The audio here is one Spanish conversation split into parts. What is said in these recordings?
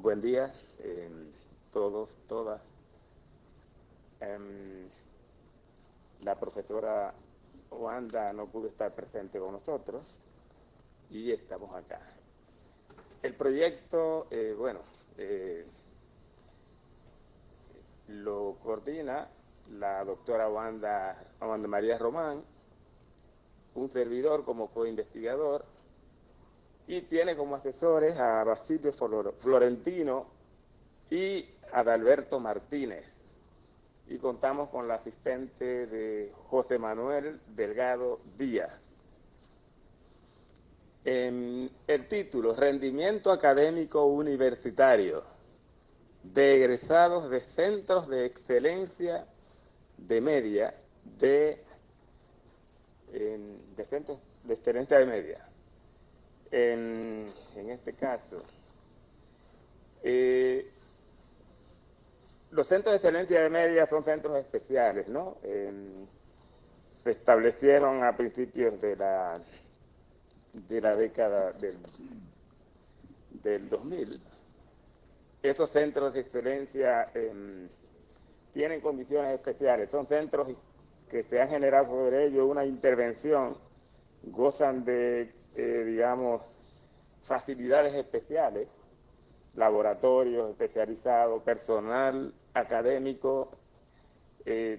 Buen día, todos, todas. La profesora Wanda no pudo estar presente con nosotros y estamos acá. El proyecto, lo coordina la doctora Wanda María Román, un servidor como coinvestigador, y tiene como asesores a Basilio Florentino y Adalberto Martínez. Y contamos con la asistente de José Manuel Delgado Díaz. El título, Rendimiento Académico Universitario de egresados de centros de excelencia de media, de centros de excelencia de media. En este caso, los centros de excelencia de media son centros especiales, ¿no? Se establecieron a principios de la década del 2000. Esos centros de excelencia tienen condiciones especiales, son centros que se ha generado sobre ellos una intervención, gozan de, facilidades especiales, laboratorios especializados, personal académico,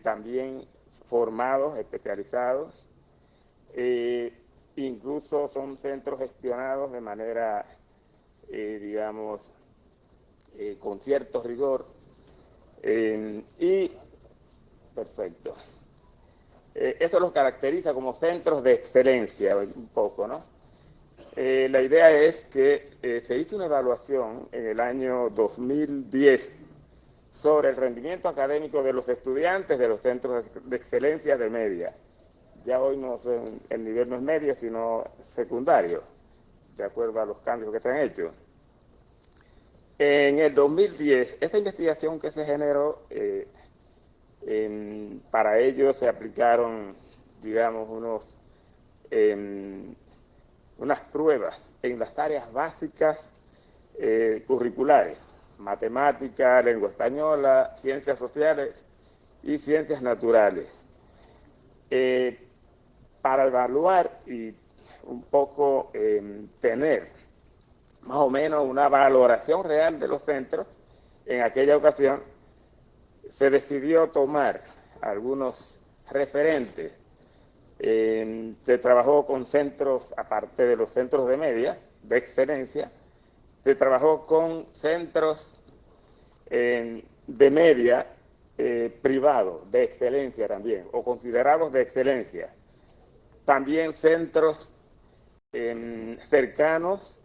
también formados, especializados, incluso son centros gestionados de manera, con cierto rigor, y perfecto. Eso los caracteriza como centros de excelencia, un poco, ¿no? La idea es que se hizo una evaluación en el año 2010 sobre el rendimiento académico de los estudiantes de los centros de excelencia de media. Ya hoy el nivel no es medio, sino secundario, de acuerdo a los cambios que se han hecho. En el 2010, esta investigación que se generó, para ello se aplicaron, unas pruebas en las áreas básicas curriculares, matemática, lengua española, ciencias sociales y ciencias naturales, para evaluar y un poco tener más o menos una valoración real de los centros. En aquella ocasión se decidió tomar algunos referentes. Se trabajó con centros, aparte de los centros de media, de excelencia, se trabajó con centros de media privados, de excelencia también, o considerados de excelencia. También centros cercanos,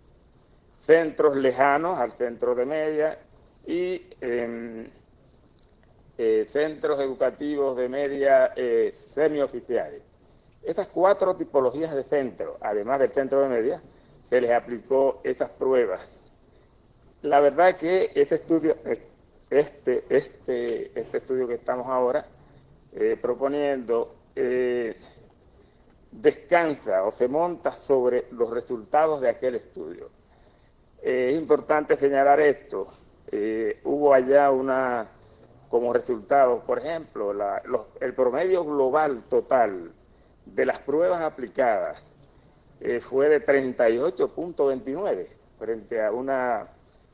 centros lejanos al centro de media y centros educativos de media semioficiales. Estas 4 tipologías de centro, además del centro de media, se les aplicó esas pruebas. La verdad es que este estudio, este estudio que estamos ahora proponiendo, descansa o se monta sobre los resultados de aquel estudio. Es importante señalar esto. Hubo allá como resultado, por ejemplo, el promedio global total de las pruebas aplicadas fue de 38.29 frente a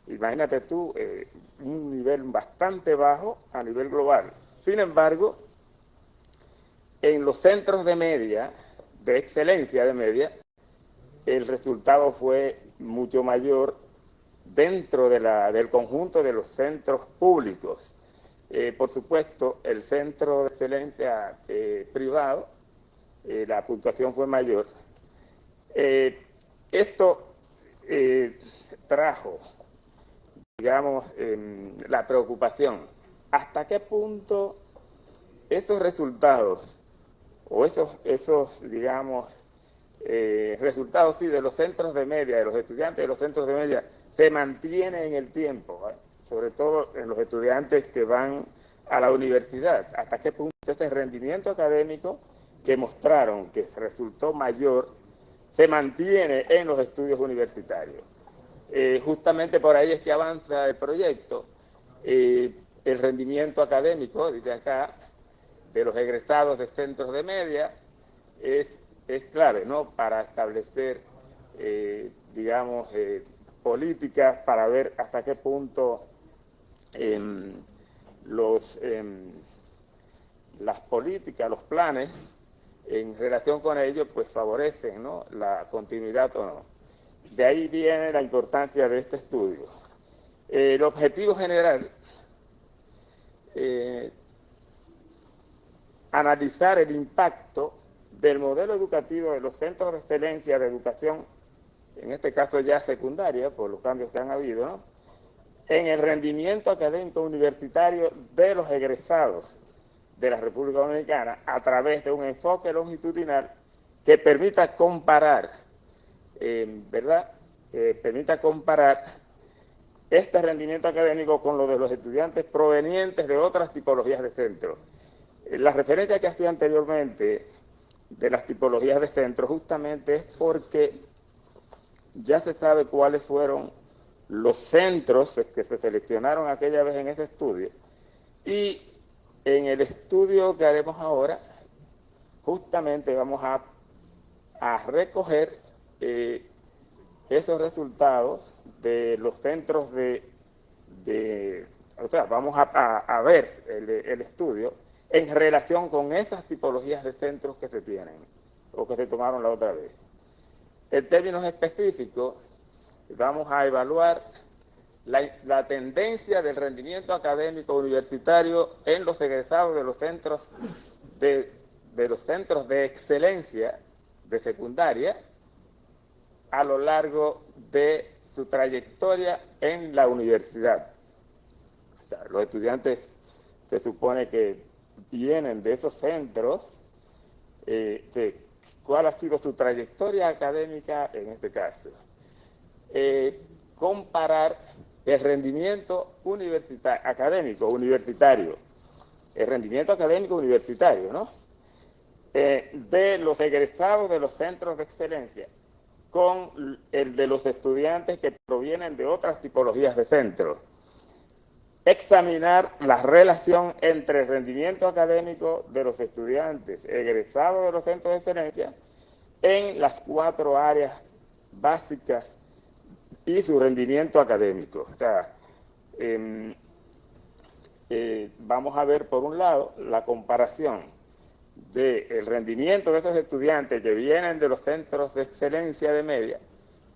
imagínate tú, un nivel bastante bajo a nivel global. Sin embargo, en los centros de media, de excelencia de media, el resultado fue mucho mayor dentro del conjunto de los centros públicos. Por supuesto, el centro de excelencia privado, la puntuación fue mayor. Esto trajo, la preocupación. ¿Hasta qué punto esos resultados, o esos resultados de los centros de media, de los estudiantes de los centros de media, se mantienen en el tiempo, sobre todo en los estudiantes que van a la universidad? ¿Hasta qué punto este rendimiento académico que mostraron que resultó mayor se mantiene en los estudios universitarios? Justamente por ahí es que avanza el proyecto. El rendimiento académico, dice acá, de los egresados de centros de media es clave, ¿no?, para establecer, digamos, políticas para ver hasta qué punto las políticas, los planes, en relación con ello, pues favorecen, ¿no?, la continuidad o no. De ahí viene la importancia de este estudio. El objetivo general, analizar el impacto del modelo educativo de los centros de excelencia de educación, en este caso ya secundaria, por los cambios que han habido, ¿no?, en el rendimiento académico universitario de los egresados de la República Dominicana a través de un enfoque longitudinal que permita comparar, ¿verdad?, permita comparar este rendimiento académico con lo de los estudiantes provenientes de otras tipologías de centro. La referencia que hacía anteriormente de las tipologías de centro justamente es porque ya se sabe cuáles fueron los centros que se seleccionaron aquella vez en ese estudio, y en el estudio que haremos ahora justamente vamos a recoger esos resultados de los centros o sea, vamos a ver el estudio en relación con esas tipologías de centros que se tienen o que se tomaron la otra vez. En términos específicos, vamos a evaluar la tendencia del rendimiento académico universitario en los egresados de los centros de excelencia de secundaria a lo largo de su trayectoria en la universidad. O sea, los estudiantes se supone que vienen de esos centros, ¿cuál ha sido su trayectoria académica en este caso? Comparar el rendimiento académico universitario, el rendimiento académico universitario, ¿no?, de los egresados de los centros de excelencia con el de los estudiantes que provienen de otras tipologías de centros. Examinar la relación entre el rendimiento académico de los estudiantes egresados de los centros de excelencia en las 4 áreas básicas y su rendimiento académico. O sea, vamos a ver por un lado la comparación del rendimiento de esos estudiantes que vienen de los centros de excelencia de media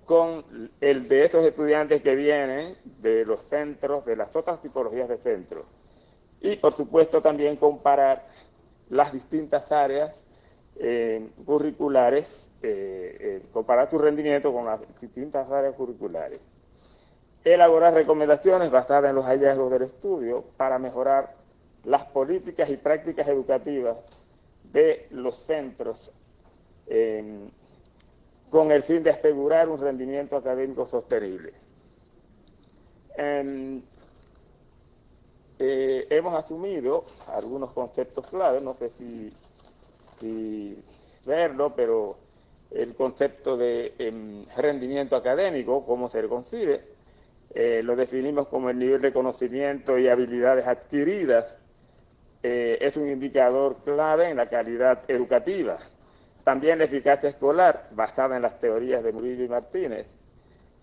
con el de esos estudiantes que vienen de los centros, de las otras tipologías de centros. Y por supuesto también comparar las distintas áreas curriculares, comparar su rendimiento con las distintas áreas curriculares. Elaborar recomendaciones basadas en los hallazgos del estudio para mejorar las políticas y prácticas educativas de los centros con el fin de asegurar un rendimiento académico sostenible. Hemos asumido algunos conceptos claves, no sé si verlo, pero el concepto de rendimiento académico, cómo se concibe, lo definimos como el nivel de conocimiento y habilidades adquiridas. Es un indicador clave en la calidad educativa. También la eficacia escolar, basada en las teorías de Murillo y Martínez,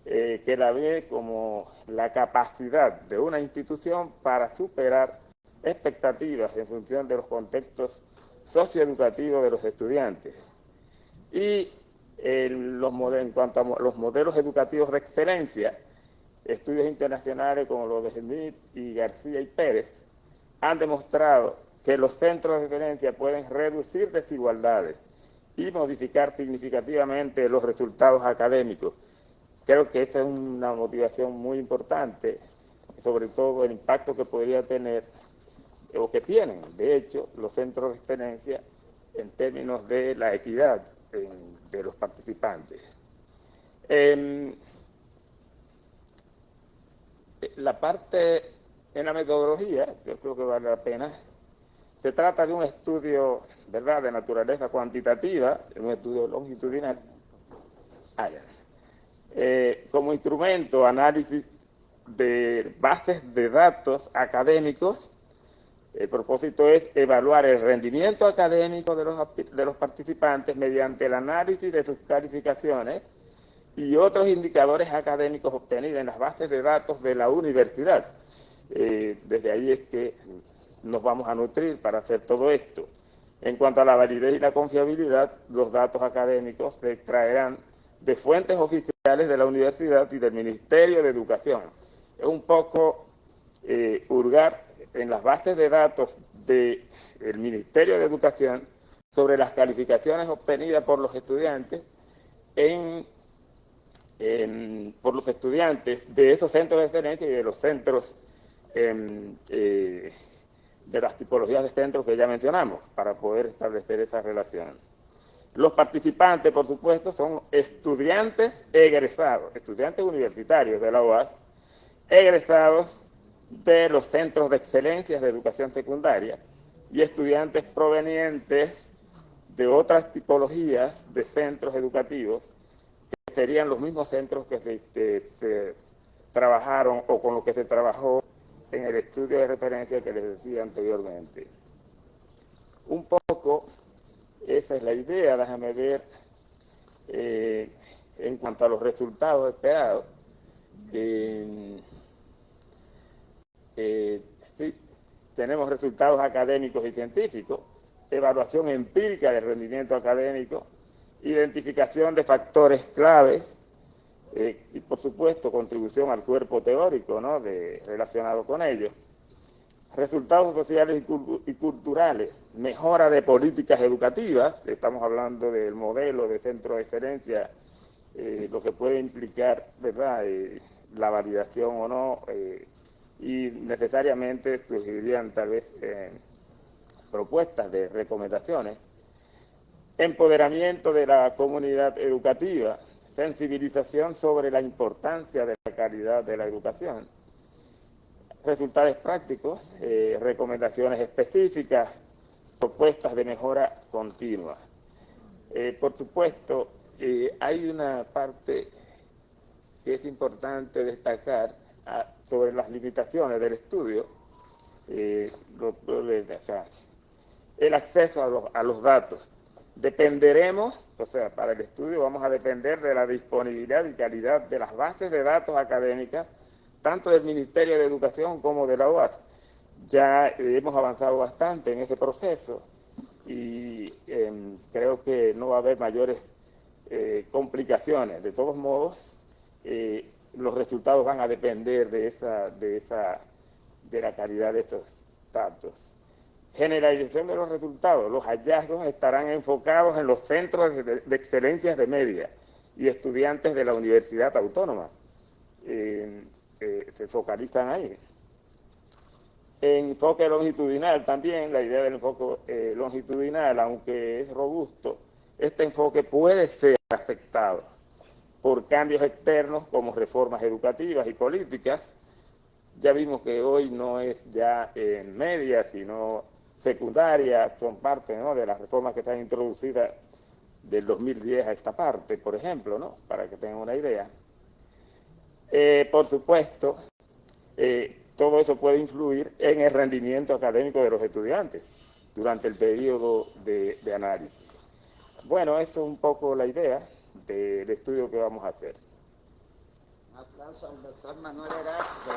que la ve como la capacidad de una institución para superar expectativas en función de los contextos socioeducativos de los estudiantes. Y en cuanto a los modelos educativos de excelencia, estudios internacionales como los de Smith y García y Pérez han demostrado que los centros de excelencia pueden reducir desigualdades y modificar significativamente los resultados académicos. Creo que esta es una motivación muy importante, sobre todo el impacto que podría tener, o que tienen, de hecho, los centros de excelencia en términos de la equidad de los participantes. La parte en la metodología, yo creo que vale la pena. Se trata de un estudio, ¿verdad?, de naturaleza cuantitativa, un estudio longitudinal. como instrumento, análisis de bases de datos académicos. El propósito es evaluar el rendimiento académico de los participantes mediante el análisis de sus calificaciones y otros indicadores académicos obtenidos en las bases de datos de la universidad. Desde ahí es que nos vamos a nutrir para hacer todo esto. En cuanto a la validez y la confiabilidad, los datos académicos se extraerán de fuentes oficiales de la universidad y del Ministerio de Educación. Es un poco hurgar en las bases de datos del Ministerio de Educación sobre las calificaciones obtenidas por los estudiantes por los estudiantes de esos centros de excelencia y de los centros de las tipologías de centros que ya mencionamos, para poder establecer esa relación. Los participantes, por supuesto, son estudiantes egresados, estudiantes universitarios de la UAS, egresados de los centros de excelencia de educación secundaria y estudiantes provenientes de otras tipologías de centros educativos que serían los mismos centros que se trabajaron o con los que se trabajó en el estudio de referencia que les decía anteriormente. Un poco esa es la idea. Déjame ver en cuanto a los resultados esperados. Sí, tenemos resultados académicos y científicos, evaluación empírica del rendimiento académico, identificación de factores claves y, por supuesto, contribución al cuerpo teórico, ¿no?, relacionado con ello. Resultados sociales y culturales, mejora de políticas educativas, estamos hablando del modelo de centro de excelencia, lo que puede implicar, ¿verdad?, la validación o no, y necesariamente surgirían tal vez propuestas de recomendaciones. Empoderamiento de la comunidad educativa, sensibilización sobre la importancia de la calidad de la educación, resultados prácticos, recomendaciones específicas, propuestas de mejora continua. Por supuesto, hay una parte que es importante destacar sobre las limitaciones del estudio, el acceso a los datos. Dependeremos, o sea, para el estudio vamos a depender de la disponibilidad y calidad de las bases de datos académicas, tanto del Ministerio de Educación como de la UAS. Ya hemos avanzado bastante en ese proceso y creo que no va a haber mayores complicaciones. De todos modos, los resultados van a depender de la calidad de esos datos. Generalización de los resultados. Los hallazgos estarán enfocados en los centros de excelencia de media y estudiantes de la Universidad Autónoma. Se focalizan ahí. Enfoque longitudinal también, la idea del enfoque longitudinal, aunque es robusto, este enfoque puede ser afectado por cambios externos como reformas educativas y políticas. Ya vimos que hoy no es ya en media, sino secundaria, son parte, ¿no?, de las reformas que se han introducido del 2010 a esta parte, por ejemplo, ¿no?, para que tengan una idea. Por supuesto, todo eso puede influir en el rendimiento académico de los estudiantes durante el periodo de análisis. Bueno, eso es un poco la idea del estudio que vamos a hacer. Un aplauso al doctor Manuel Erazo.